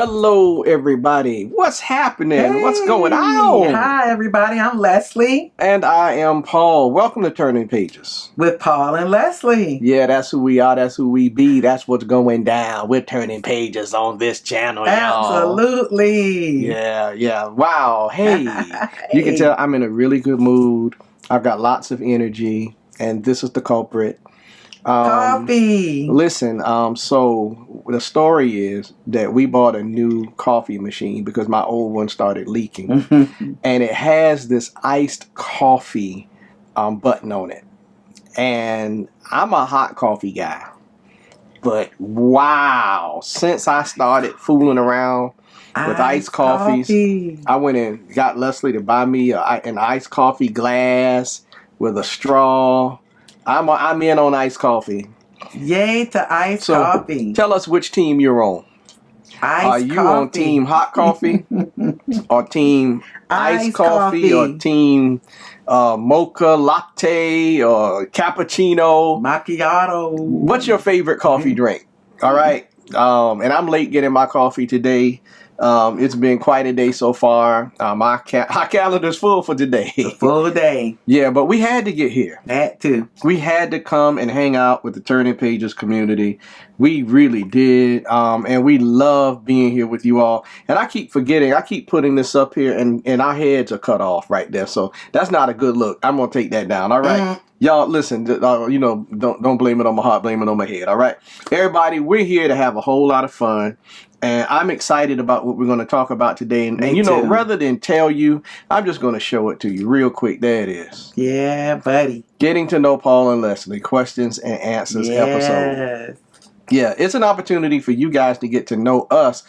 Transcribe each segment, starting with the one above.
Hello, everybody. What's happening? Hey, What's going on? Hi, everybody. I'm Leslie And I am Paul. Welcome to Turning Pages. with Paul and Lesley. Yeah, that's who we are. That's who we be. That's what's going down. We're turning pages on this channel, y'all. Absolutely. Yeah. Wow. Hey, you can Hey. tell I'm in a really good mood. I've got lots of energy, and this is the culprit. Coffee. Listen, so the story is that we bought a new coffee machine because my old one started leaking. And it has this iced coffee button on it. And I'm a hot coffee guy. But wow, since I started fooling around with iced coffees, I went and got Leslie to buy me an iced coffee glass with a straw. I'm in on iced coffee. Yay to iced coffee. Tell us which team you're on. Are you on team hot coffee or team iced coffee or team mocha latte or cappuccino? Macchiato. What's your favorite coffee drink? All right. And I'm late getting my coffee today. It's been quite a day so far. My calendar's full for today. Full day. Yeah, but we had to get here. Had to. We had to come and hang out with the Turning Pages community. We really did. And we love being here with you all. And I keep forgetting. I keep putting this up here and our heads are cut off right there. So that's not a good look. I'm going to take that down. All right. Y'all, listen, don't blame it on my heart. Blame it on my head. All right. Everybody, we're here to have a whole lot of fun. And I'm excited about what we're going to talk about today. And rather than tell you, I'm just going to show it to you real quick. There it is. Yeah, buddy. Getting to know Paul and Lesley, questions and answers episode. Yeah, it's an opportunity for you guys to get to know us.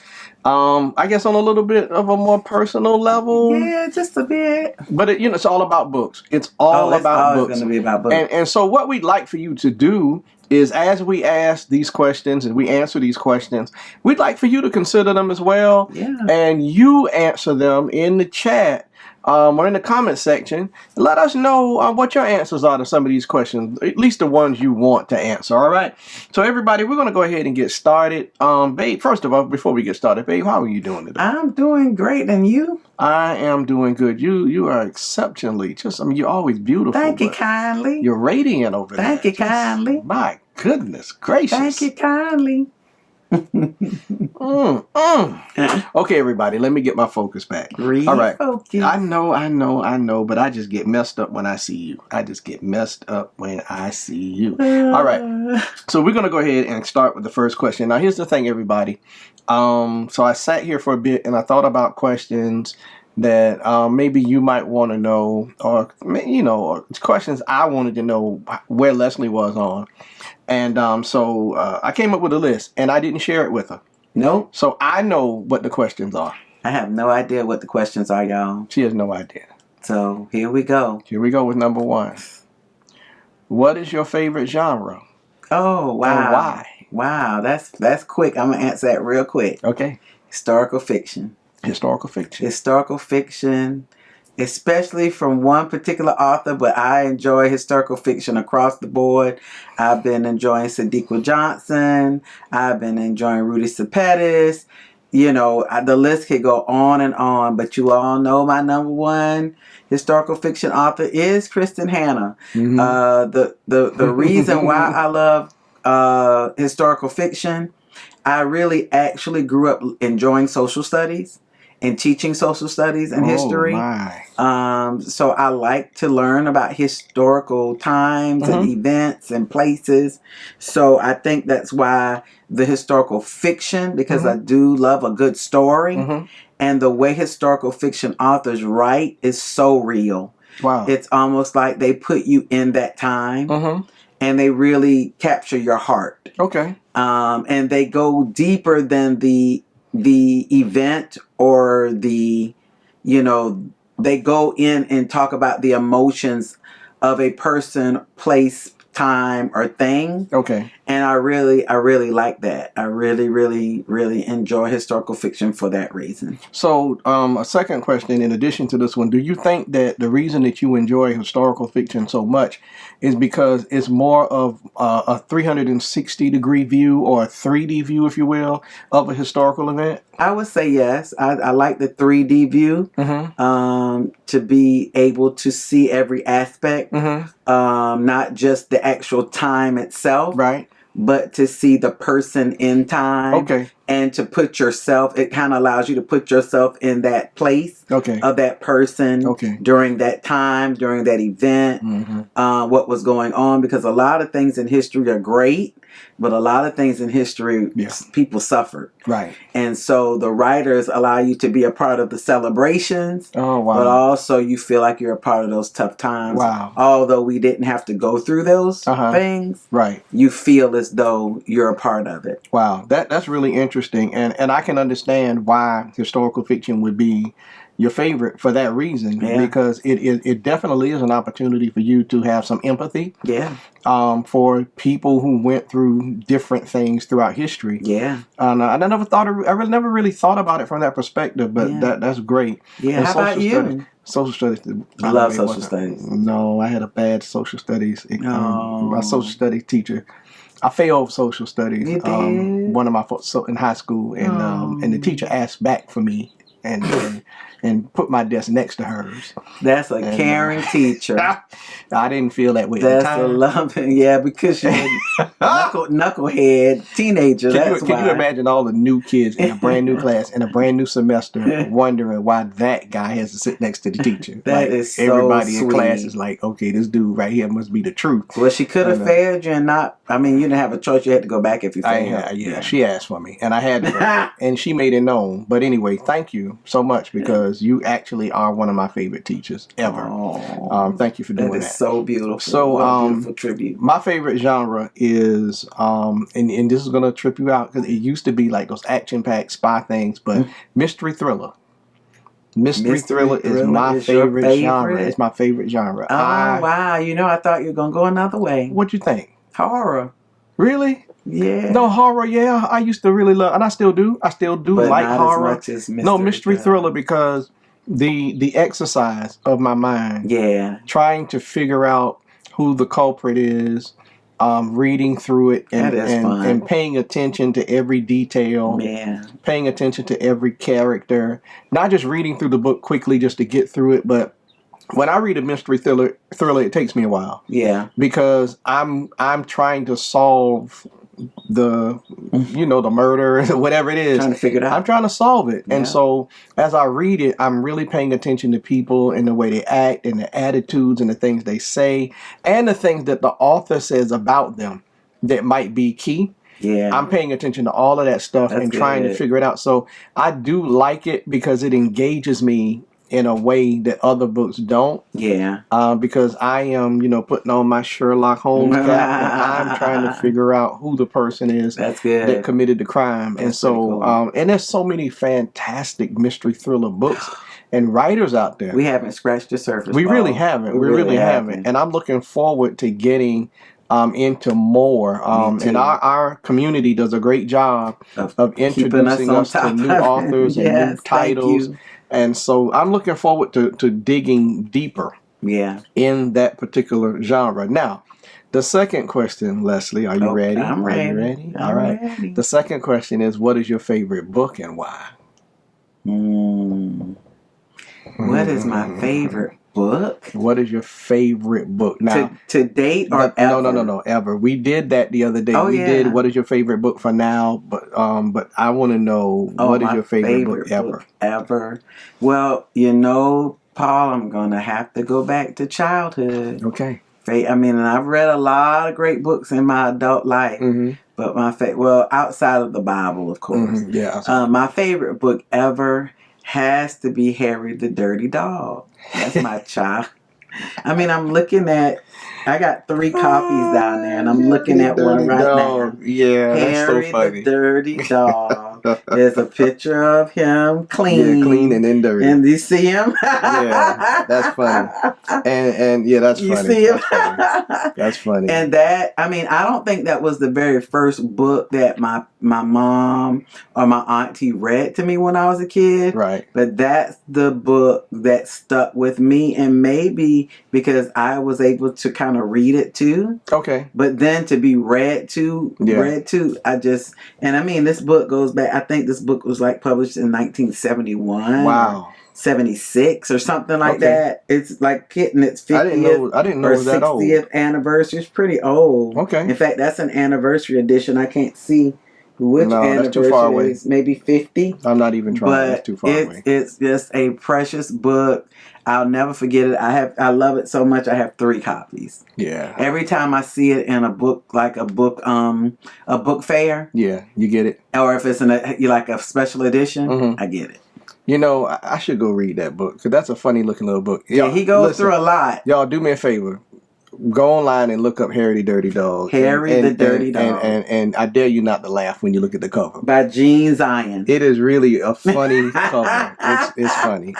I guess on a little bit of a more personal level. Yeah, just a bit. But it's all about books. It's all about books. It's going to be about books. And so what we'd like for you to do is, as we ask these questions and we answer these questions, we'd like for you to consider them as well. Yeah. And you answer them in the chat or in the comment section. Let us know what your answers are to some of these questions, at least the ones you want to answer. All right. So everybody, we're going to go ahead and get started. Babe, first of all, before we get started, babe, how are you doing today? I'm doing great. And you? I am doing good. You are exceptionally you're always beautiful. Thank you kindly. You're radiant over there. Thank you kindly. My goodness gracious. Thank you kindly. Okay, everybody, let me get my focus back. All right. I know, but I just get messed up when I see you. All right. So we're going to go ahead and start with the first question. Now, here's the thing, everybody. So I sat here for a bit and I thought about questions that maybe you might want to know, or questions I wanted to know where Leslie was on. And so I came up with a list, and I didn't share it with her. Nope. So I know what the questions are. I have no idea what the questions are, y'all. She has no idea. So here we go. Here we go with number one. What is your favorite genre? Oh, wow. And why? Wow, that's quick. I'm going to answer that real quick. Okay. Historical fiction. Historical fiction. Historical fiction, especially from one particular author, but I enjoy historical fiction across the board. I've been enjoying Sadiqa Johnson. I've been enjoying Rudy Sepetys. The list could go on and on, but you all know my number one historical fiction author is Kristen Hanna. Mm-hmm. The reason why I love historical fiction, I really actually grew up enjoying social studies and teaching social studies and history. So I like to learn about historical times and events and places. So I think that's why the historical fiction, because I do love a good story. And the way historical fiction authors write is so real. Wow. It's almost like they put you in that time and they really capture your heart. Okay. And they go deeper than the event or they go in and talk about the emotions of a person, place, time, or thing. Okay. And I really like that. I really enjoy historical fiction for that reason. So, a second question in addition to this one, do you think that the reason that you enjoy historical fiction so much is because it's more of a 360-degree view or a 3D view, if you will, of a historical event? I would say yes. I like the 3D view, to be able to see every aspect, not just the actual time itself, Right. but to see the person in time. Okay. And to put yourself, it kind of allows you to put yourself in that place of that person during that time, during that event, what was going on. Because a lot of things in history are great, but a lot of things in history, people suffered. Right. And so the writers allow you to be a part of the celebrations. Oh, wow. But also you feel like you're a part of those tough times. Wow. Although we didn't have to go through those things. Right. You feel as though you're a part of it. Wow. That's really interesting. And I can understand why historical fiction would be your favorite for that reason, because it definitely is an opportunity for you to have some empathy. For people who went through different things throughout history. And I never really thought about it from that perspective, but that's great. And how about you? Social studies. I love social studies. No, I had a bad social studies. My social studies teacher, I failed social studies. You did? One of my in high school, and the teacher asked back for me and put my desk next to hers. That's a caring teacher. I didn't feel that way. That's a loving, because you're a knucklehead teenager. Can you imagine all the new kids in a brand new class in a brand new semester wondering why that guy has to sit next to the teacher? That is so everybody sweet. in class is like, okay, this dude right here must be the truth. Well, she could have failed you and not. I mean, you didn't have a choice. You had to go back if you failed. She asked for me, and I had to go, and she made it known. But anyway, thank you so much, because you actually are one of my favorite teachers ever. Thank you for doing that. That is so beautiful. So, what a beautiful tribute. My favorite genre is, and this is going to trip you out, because it used to be like those action-packed spy things, but mystery thriller. Mystery thriller is my favorite genre. It's my favorite genre. Oh, wow. I thought you were going to go another way. What'd you think? Horror. Really? Yeah. No, horror, I used to really love, and I still do but like not horror. As much as mystery thriller, because the exercise of my mind. Trying to figure out who the culprit is, reading through it and paying attention to every detail. Paying attention to every character. Not just reading through the book quickly just to get through it, but when I read a mystery thriller, it takes me a while. Because I'm trying to solve the murder, whatever it is. Trying to figure it out. I'm trying to solve it. And so as I read it, I'm really paying attention to people and the way they act and the attitudes and the things they say and the things that the author says about them that might be key. I'm paying attention to all of that stuff and trying to figure it out. So I do like it because it engages me in a way that other books don't. Because I am, putting on my Sherlock Holmes cap and I'm trying to figure out who the person is that committed the crime. And so, cool. And there's so many fantastic mystery thriller books and writers out there. We haven't scratched the surface. We really haven't. We really haven't. And I'm looking forward to getting into more. And our community does a great job of introducing us to new authors and new titles. And so I'm looking forward to digging deeper in that particular genre. Now, the second question, Lesley, are you ready? I'm ready. Are you ready? All right. Ready. The second question is, what is your favorite book and why? What is my favorite book? What is your favorite book? Now, to date or ever? No, ever. We did that the other day. We did what is your favorite book for now, but I want to know what is your favorite book ever? Ever. Well, Paul, I'm going to have to go back to childhood. Okay. I mean, I've read a lot of great books in my adult life, but my outside of the Bible, of course. My favorite book ever has to be Harry the Dirty Dog. That's my child. I mean, I got 3 copies down there, and I'm looking at one right now. Yeah, Harry that's so funny. the Dirty Dog. There's a picture of him clean. Yeah, clean and then dirty. And you see him? Yeah, that's funny. And yeah, that's You funny. see him? That's funny. And that, I mean, I don't think that was the very first book that my mom or my auntie read to me when I was a kid. Right. But that's the book that stuck with me, and maybe because I was able to kind of read it too. Okay. But then to be read to, and I mean, this book goes back, I think this book was like published in 1971. Wow. 76 or something like that. It's like hitting its 50th I didn't know or it was that old. 60th anniversary. It's pretty old. Okay. In fact, that's an anniversary edition. I can't see which anniversary that's too far away. it is. Maybe 50. I'm not even trying. But It's too far away. It's just a precious book. I'll never forget it. I love it so much. I have 3 copies. Yeah. Every time I see it in a book, like a book fair. Yeah, you get it. Or if it's in like a special edition, I get it. You know, I should go read that book because that's a funny looking little book. Yeah, he goes through a lot. Y'all, do me a favor. Go online and look up Harry the Dirty Dog. Harry the Dirty Dog. And I dare you not to laugh when you look at the cover. By Gene Zion. It is really a funny cover. It's funny.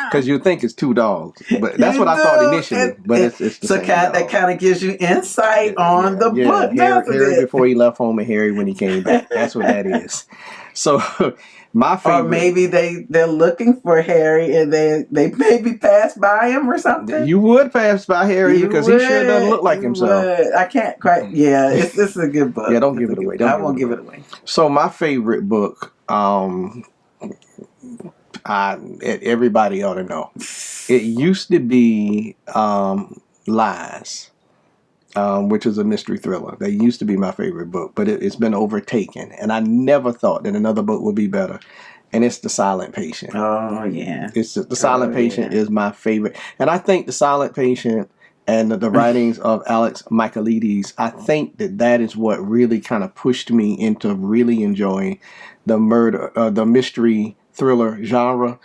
Because you think it's 2 dogs. But that's what I thought initially. But it's the same dog. That kind of gives you insight on the book. Harry before he left home and Harry when he came back. That's what that is. So... my favorite. Or maybe they're looking for Harry and they maybe pass by him or something. You would pass by Harry because he sure doesn't look like himself. I can't quite. Yeah, this is a good book. Yeah, don't give it away. I won't give it away. So my favorite book, everybody ought to know. It used to be Lies. Which is a mystery thriller. That used to be my favorite book, but it's been overtaken. And I never thought that another book would be better. And it's The Silent Patient. Oh, yeah. It's The Silent Patient is my favorite. And I think The Silent Patient and the writings of Alex Michaelides, I think that is what really kind of pushed me into really enjoying the mystery thriller genre.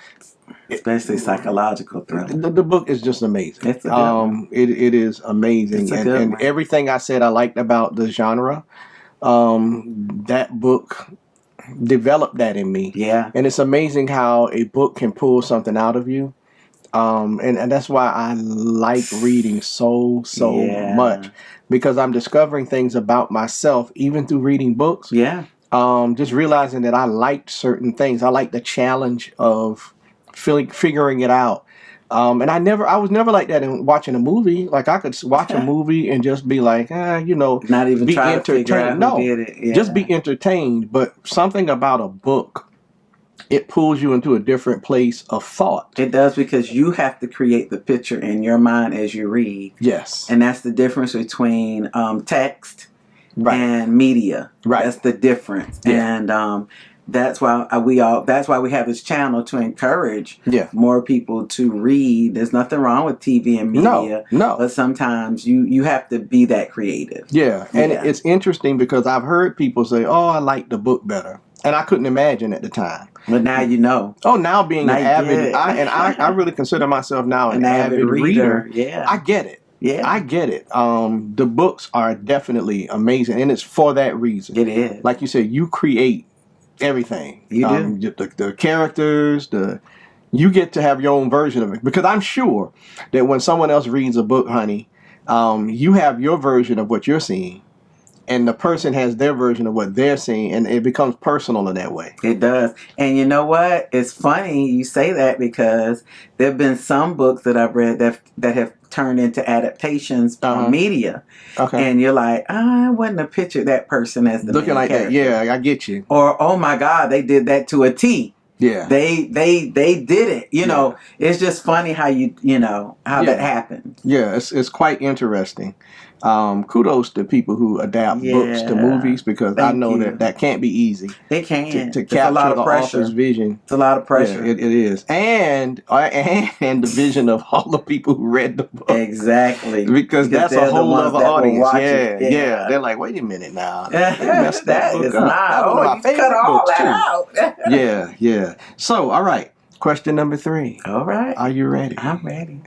Especially psychological thriller. The book is just amazing. It's a good one. It is amazing. It's a good one. Everything I said I liked about the genre, that book developed that in me. Yeah. And it's amazing how a book can pull something out of you. And that's why I like reading so much. Because I'm discovering things about myself even through reading books. Yeah. Just realizing that I liked certain things. I like the challenge of figuring it out. And I was never like that in watching a movie. Like I could watch a movie and just be like, not even be try to figure out who did it. Yeah. Just be entertained. But something about a book, it pulls you into a different place of thought. It does, because you have to create the picture in your mind as you read. Yes. And that's the difference between text and media. Right. That's the difference. Yeah. And that's why we have this channel to encourage more people to read. There's nothing wrong with TV and media. No. But sometimes you have to be that creative. Yeah. And it's interesting because I've heard people say, "Oh, I like the book better." And I couldn't imagine at the time. But now you know. Oh, now being an avid, I really consider myself now an avid reader. Yeah. I get it. Yeah. I get it. The books are definitely amazing. And it's for that reason. It is. Like you said, you create everything. You do. The characters, you get to have your own version of it. Because I'm sure that when someone else reads a book, honey, you have your version of what you're seeing. And the person has their version of what they're seeing, and it becomes personal in that way. It does. And you know what? It's funny you say that, because there have been some books that I've read that have turned into adaptations from media. Okay. And you're like, I wouldn't have pictured that person as the looking main like character. that. Yeah, I get you. Or, oh my God, they did that to a T. Yeah. They did it. You know, it's just funny how how that happened. Yeah, it's quite interesting. Kudos to people who adapt books to movies, because I know that can't be easy. It can't. To capture the author's vision. It's a lot of pressure. Yeah, it is. And the vision of all the people who read the book. Exactly. Because that's a whole other audience. Yeah. They're like, wait a minute now. They messed that book is up. not. You cut all that out. Yeah. So, all right. Question number 3. All right. Are you ready? I'm ready.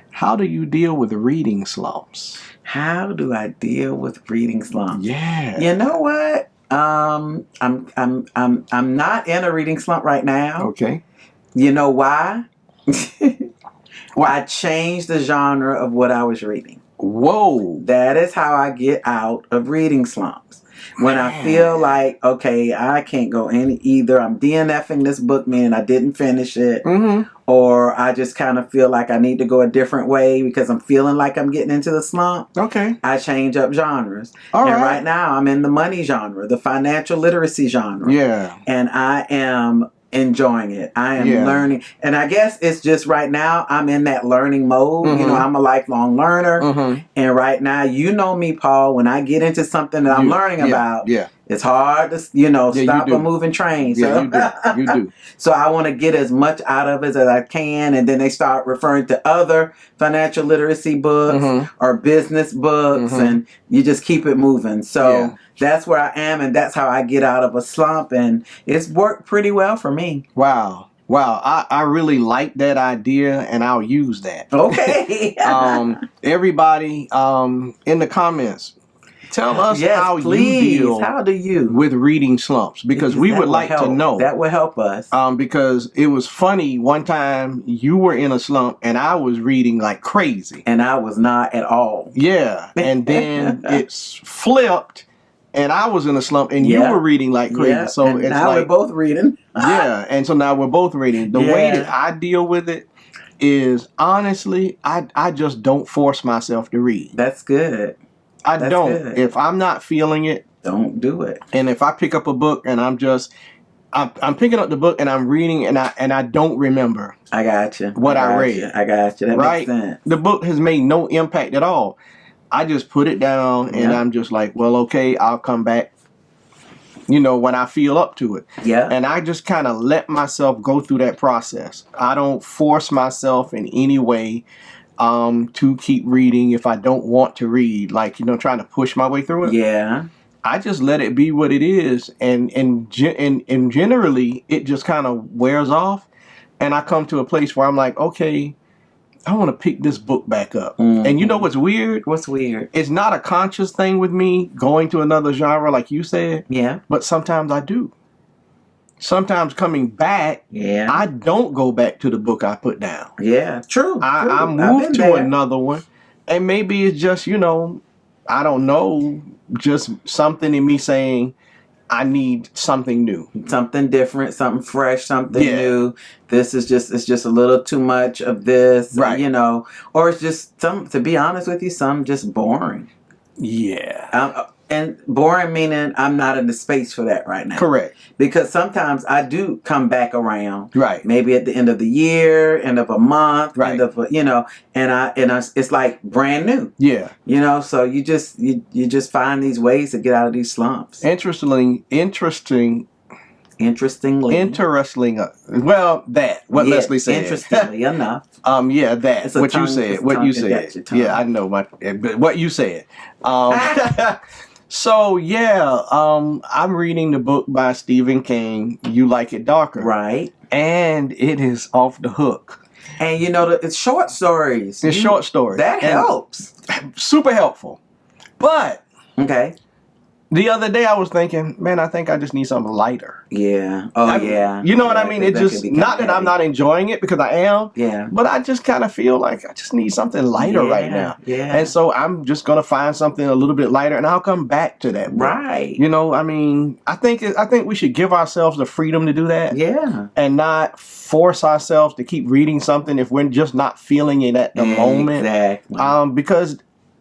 How do you deal with reading slumps? How do I deal with reading slumps? Yeah. You know what? I'm not in a reading slump right now. Okay. You know why? Why? I changed the genre of what I was reading. Whoa. That is how I get out of reading slumps. When I feel like, okay, I can't go any either. I'm DNFing this book, meaning I didn't finish it. Mm-hmm. Or I just kind of feel like I need to go a different way because I'm feeling like I'm getting into the slump. Okay. I change up genres. All and right. right now I'm in the money genre, the financial literacy genre. Yeah. And I am enjoying it. I am Yeah. learning. And I guess it's just right now I'm in that learning mode. Mm-hmm. You know, I'm a lifelong learner. Mm-hmm. And right now, you know me, Paul, when I get into something that I'm learning about, it's hard to, stop a moving train. So, yeah, you do. So I want to get as much out of it as I can. And then they start referring to other financial literacy books or business books. And you just keep it moving. So that's where I am. And that's how I get out of a slump. And it's worked pretty well for me. Wow. I really like that idea, and I'll use that. Okay. Everybody in the comments, tell us how you deal with reading slumps, because we would like to know. That will help us. Because it was funny, one time you were in a slump and I was reading like crazy. And I was not at all. Yeah. And then it's flipped and I was in a slump and you were reading like crazy. Yeah. So and it's now like, we're both reading. Yeah. And so now we're both reading. The way that I deal with it is, honestly, I just don't force myself to read. That's good. That's don't. Good. If I'm not feeling it, don't do it. And if I pick up a book and I'm picking up the book and I'm reading and I don't remember. I got you. What I read. I got you. That makes sense. The book has made no impact at all. I just put it down and I'm just like, well, okay, I'll come back, when I feel up to it. Yeah. And I just kind of let myself go through that process. I don't force myself in any way to keep reading if I don't want to read, like, trying to push my way through it. Yeah. I just let it be what it is, and generally it just kind of wears off, and I come to a place where I'm like, okay, I want to pick this book back up. And you know what's weird? What's weird? It's not a conscious thing with me going to another genre like you said. Yeah. But sometimes I do. Sometimes coming back, I don't go back to the book I put down. Yeah, true. I move to another one, and maybe it's just, I don't know, just something in me saying, I need something new. Something different, something fresh, something new. It's just a little too much of this, right? Or it's just to be honest with you, some just boring. Yeah. And boring meaning I'm not in the space for that right now. Correct. Because sometimes I do come back around. Right. Maybe at the end of the year, end of a month, right. end of it's like brand new. Yeah. So you just find these ways to get out of these slumps. Interestingly. Well, what Lesley said. Interestingly enough. That. What you said. Yeah, I know what you said. So I'm reading the book by Stephen King, You Like It Darker. Right. And it is off the hook. And it's short stories. It's short stories. That helps. Super helpful. But okay. The other day I was thinking, man, I think I just need something lighter. Yeah. You know what I mean? It just, not that I'm not enjoying it, because I am. Yeah. But I just kind of feel like I just need something lighter right now. Yeah. And so I'm just going to find something a little bit lighter, and I'll come back to that book. Right. I think we should give ourselves the freedom to do that. Yeah. And not force ourselves to keep reading something if we're just not feeling it at the moment. Exactly. Because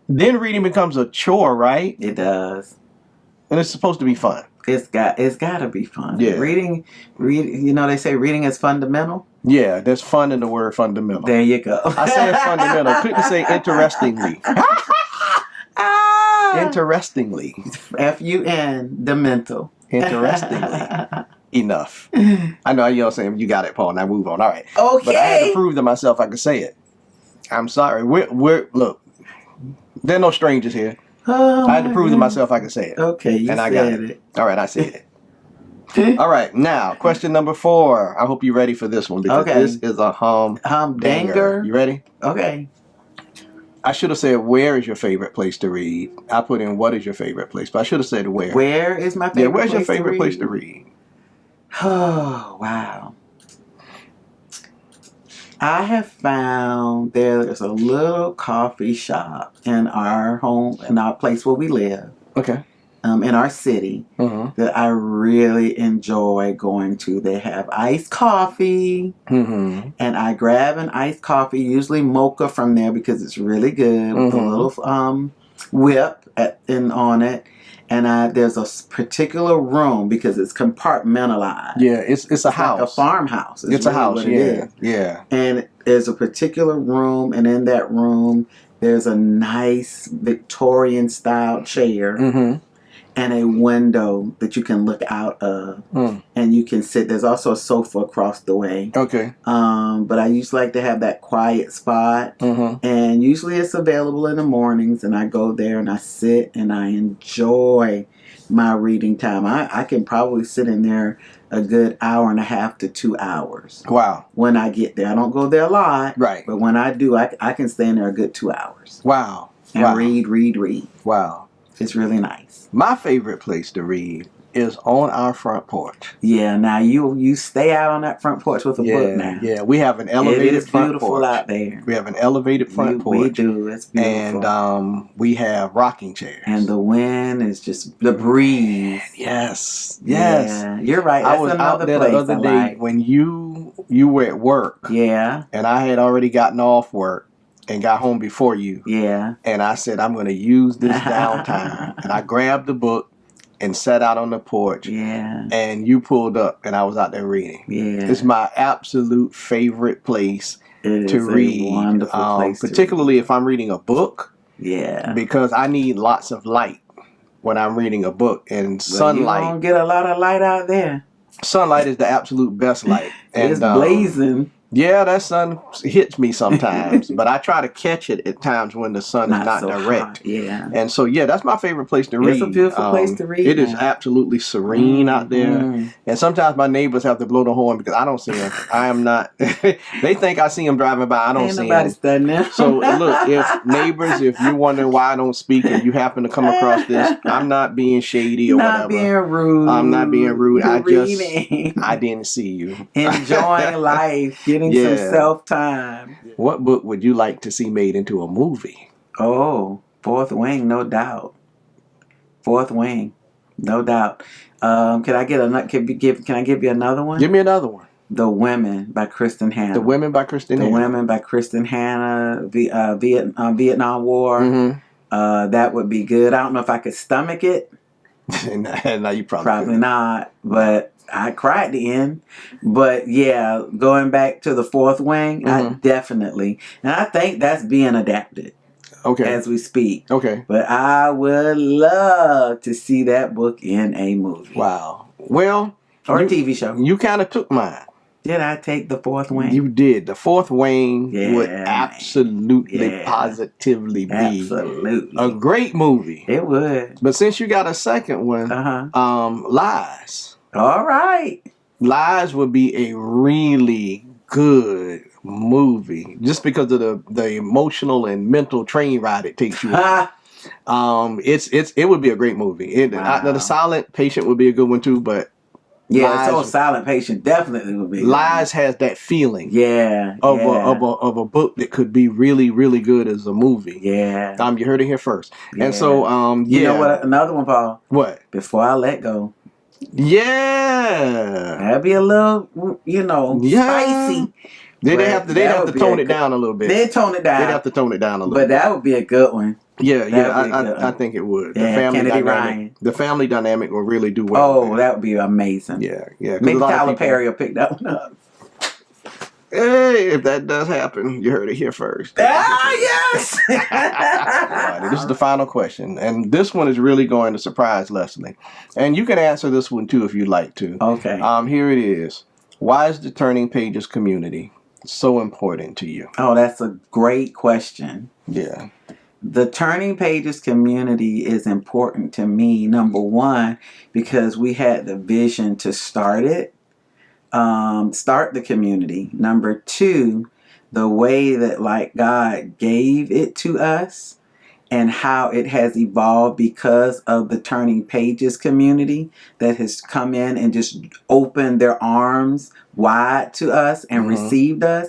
then reading becomes a chore, right? It does. And it's supposed to be fun. It's got to be fun. Yeah. Reading. They say reading is fundamental. Yeah, there's fun in the word fundamental. There you go. I said fundamental. Couldn't say interestingly. Interestingly. F-U-N, the mental. Interestingly. Enough. I know y'all saying you got it, Paul. Now move on. All right. Okay. But I had to prove to myself I could say it. I'm sorry. We're look. There are no strangers here. Oh, I had to prove to myself I could say it. Okay, you said it. All right, I said it. All right, now, question number 4. I hope you're ready for this one, because this is a humdinger. Humdinger? You ready? Okay. I should have said, where is your favorite place to read? I put in, what is your favorite place? But I should have said, where. Where is my favorite Yeah, where's your place to favorite read? place to read? Oh, wow. I have found there's a little coffee shop in our home, in our place where we live. Okay. In our city, that I really enjoy going to. They have iced coffee, and I grab an iced coffee, usually mocha from there because it's really good with a little whip on it. And there's a particular room because it's compartmentalized. Yeah, it's a house, like a farmhouse. It's really a house. Yeah. And there's a particular room, and in that room, there's a nice Victorian style chair. And a window that you can look out of, and you can sit. There's also a sofa across the way. Okay. But I usually like to have that quiet spot, and usually it's available in the mornings. And I go there and I sit and I enjoy my reading time. I can probably sit in there a good hour and a half to 2 hours. Wow. When I get there, I don't go there a lot. Right. But when I do, I can stay in there a good 2 hours. Wow. And read. Wow. It's really nice. My favorite place to read is on our front porch. Yeah, now you stay out on that front porch with a book now. Yeah, we have an elevated front porch. It is beautiful out there. We have an elevated front porch. We do. It's beautiful. And we have rocking chairs. And the wind is just the breeze. Yes. Yeah, you're right. That's I was another out there place the other day when you were at work. Yeah. And I had already gotten off work and got home before you. Yeah. And I said, I'm going to use this downtime. And I grabbed the book and sat out on the porch. Yeah. And you pulled up and I was out there reading. Yeah. It's my absolute favorite place to read. Wonderful place particularly if I'm reading a book. Yeah. Because I need lots of light when I'm reading a book. And sunlight. You don't get a lot of light out there. Sunlight is the absolute best light. And, it's blazing. Yeah, that sun hits me sometimes, but I try to catch it at times when the sun is not so direct. Hot. Yeah. And so, that's my favorite place to read. It's a beautiful place to read. It is absolutely serene out there. And sometimes my neighbors have to blow the horn because I don't see them. I am not. They think I see them driving by. I don't see them. Standing there. So, look, if you're wondering why I don't speak and you happen to come across this, I'm not being shady or whatever. Not being rude. I'm not being rude. Reading. I didn't see you. Enjoying life. Getting some self-time. What book would you like to see made into a movie? Oh, Fourth Wing, no doubt. Fourth Wing, no doubt. Can I give you another one? Give me another one. The Women by Kristen Hanna. The Women by Kristen Hanna. The Women by Kristen Hanna. Vietnam War. That would be good. I don't know if I could stomach it. No, you probably not. But I cried at the end. But yeah, going back to the Fourth Wing, I definitely. And I think that's being adapted. Okay. As we speak. Okay. But I would love to see that book in a movie. Wow. Well. Or a TV show. You kind of took mine. Did I take the Fourth Wing? You did. The Fourth Wing would absolutely, positively be a great movie. It would. But since you got a second one, Lies. All right. Lies would be a really good movie just because of the emotional and mental train ride it takes you on. It would be a great movie. The Silent Patient would be a good one too, but Silent Patient definitely would be. Lies has that feeling. Of a book that could be really, really good as a movie. Yeah. You heard it here first. And so you know what? Another one, Paul. What? Before I Let Go. Yeah. That'd be a little, spicy. They'd have to tone it down a little bit. They'd tone it down. They'd have to tone it down a little bit. But that would be a good one. I think it would. Yeah, the family dynamic will really do well. Oh, that would be amazing. Yeah. Maybe Tyler Perry will pick that one up. Hey, if that does happen, you heard it here first. Yes! Right, this is the final question. And this one is really going to surprise Lesley. And you can answer this one too if you'd like to. Okay. Here it is. Why is the Turning Pages community so important to you? Oh, that's a great question. Yeah. The Turning Pages community is important to me, number one, because we had the vision to start it. Start the community. Number two, the way that like God gave it to us and how it has evolved because of the Turning Pages community that has come in and just opened their arms wide to us and received us.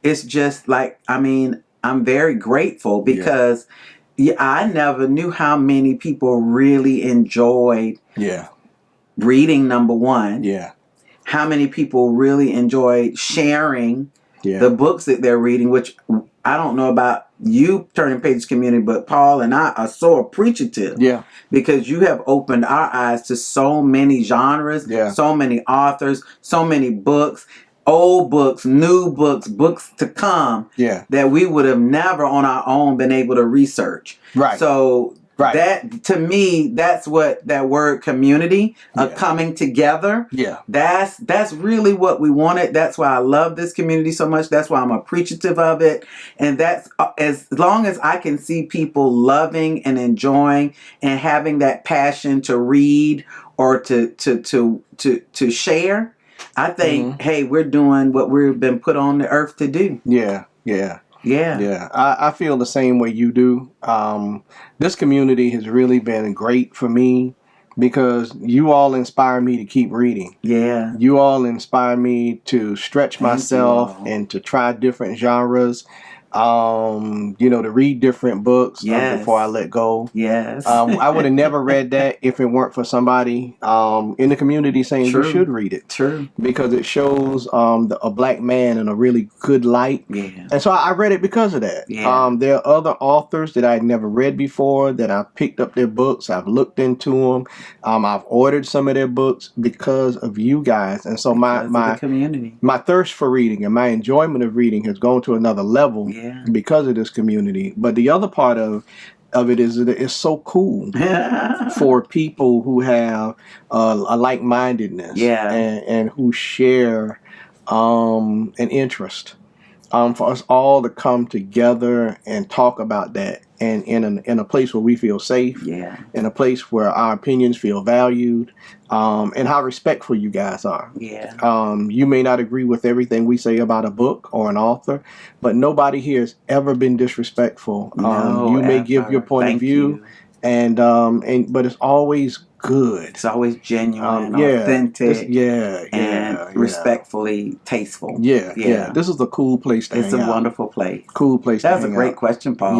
It's just like, I mean, I'm very grateful because I never knew how many people really enjoyed reading, number one. How many people really enjoyed sharing the books that they're reading, which I don't know about you, Turning Pages community, but Paul and I are so appreciative. Because you have opened our eyes to so many genres, so many authors, so many books, old books, new books, books to come that we would have never on our own been able to research. So that, to me, that's what that word community, coming together. That's really what we wanted. That's why I love this community so much. That's why I'm appreciative of it. And that's as long as I can see people loving and enjoying and having that passion to read or to share, I think, hey, we're doing what we've been put on the earth to do. I feel the same way you do. This community has really been great for me because you all inspire me to keep reading. You all inspire me to stretch myself and to try different genres. To read different books before I let go. I would have never read that if it weren't for somebody in the community saying you should read it. Because it shows a black man in a really good light. And so I read it because of that. There are other authors that I had never read before that I've picked up their books. I've looked into them. I've ordered some of their books because of you guys. And so my community, my thirst for reading and my enjoyment of reading has gone to another level. Because of this community. But the other part of it is that it's so cool for people who have a like-mindedness and who share an interest. For us all to come together and talk about that, and in a place where we feel safe, in a place where our opinions feel valued, and how respectful you guys are. You may not agree with everything we say about a book or an author, but nobody here has ever been disrespectful. You may give your point of view, but it's always good. It's always genuine, authentic, and respectfully tasteful. This is a cool place to hang out. It's a wonderful place. Cool place to hang out. That was a great question, Paul.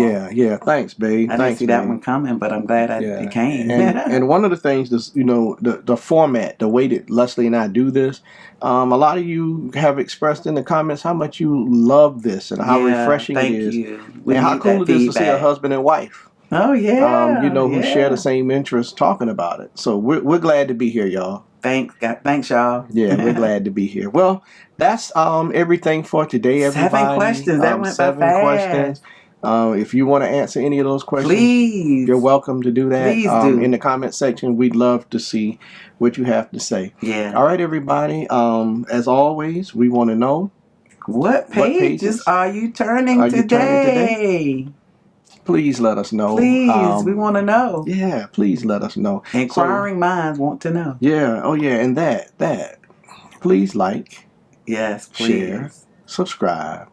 Thanks, babe. I didn't see that one coming, but I'm glad it came. and one of the things is, the format, the way that Lesley and I do this, a lot of you have expressed in the comments how much you love this and how refreshing it is. And how cool it is to see a husband and wife. Who share the same interests talking about it. So we're glad to be here, y'all. Thanks, y'all. We're glad to be here. Well, that's everything for today, everybody. 7 questions. That went by fast. Questions. If you want to answer any of those questions, please, you're welcome to do that. Please do. In the comment section. We'd love to see what you have to say. All right, everybody. As always, we want to know what pages are you turning today? Please let us know. Please, we want to know. Please let us know. Inquiring minds want to know. And that. Please like. Yes, please. Share, subscribe,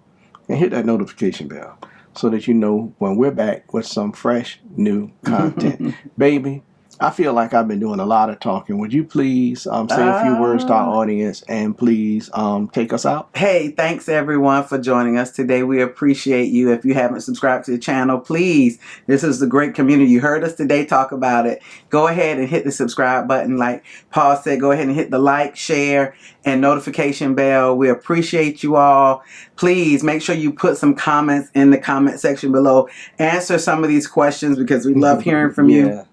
and hit that notification bell so that you know when we're back with some fresh, new content. Baby, I feel like I've been doing a lot of talking. Would you please say a few words to our audience and please take us out? Hey, thanks everyone for joining us today. We appreciate you. If you haven't subscribed to the channel, please. This is a great community. You heard us today talk about it. Go ahead and hit the subscribe button. Like Paul said, go ahead and hit the like, share, and notification bell. We appreciate you all. Please make sure you put some comments in the comment section below. Answer some of these questions because we love hearing from you.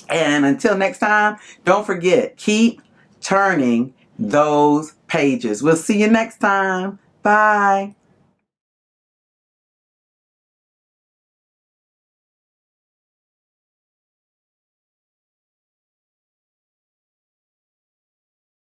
And until next time, don't forget, keep turning those pages. We'll see you next time. Bye.